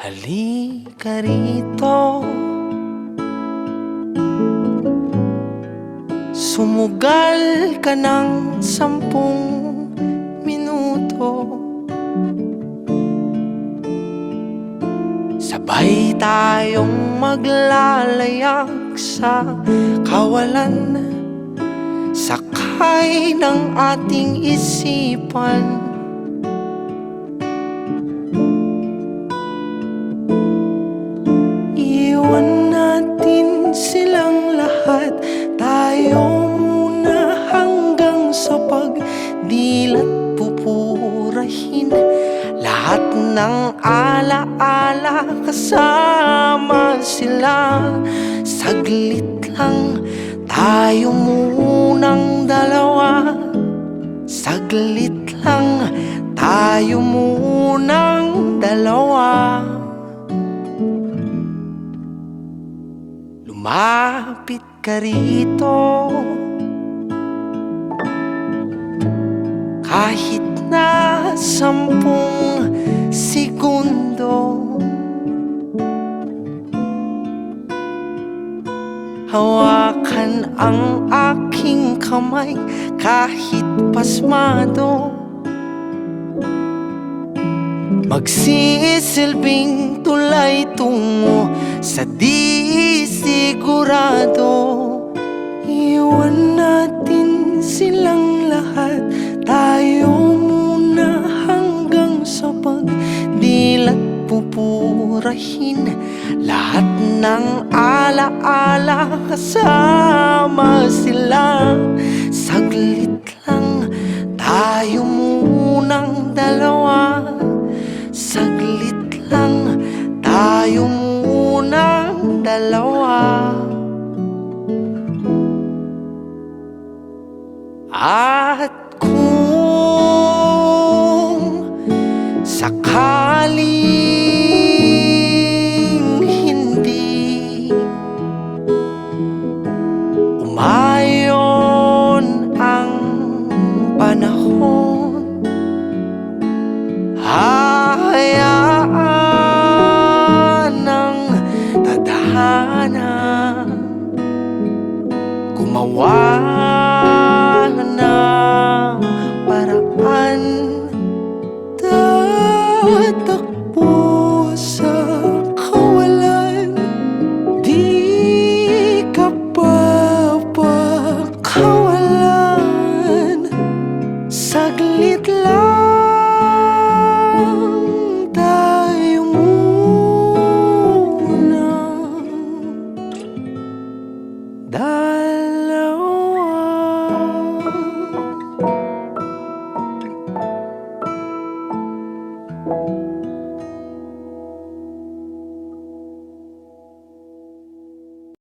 Halika rito, sumugal ka ng 10 minuto. Sabay tayong maglalayag sa kawalan, sakay ng ating isipan. Iwan natin silang lahat, tayo muna hanggang sa pagdilat pupurahin. Lahat ng alaala kasama sila. Saglit lang, tayo munang dalawa. Saglit lang, tayo munang dalawa. Lumapit ka rito, kahit na 10 segundo. Hawakan ang aking kamay kahit pasmado. Magsisilbing tulay tungo sa di sigurado. Iwan natin silang lahat, tayo muna hanggang sa pagdilat pupurahin. Lahat ng alaala kasama sila. Saglit lang, tayo munang dalawa. Saglit lang, tayo munang dalawa. At kung sakaling hindi umayon ang panahon, hahayaan ng tadhana gumawa ng paraan. Tatakbo sa kawalan, di ka papakawalan. Saglit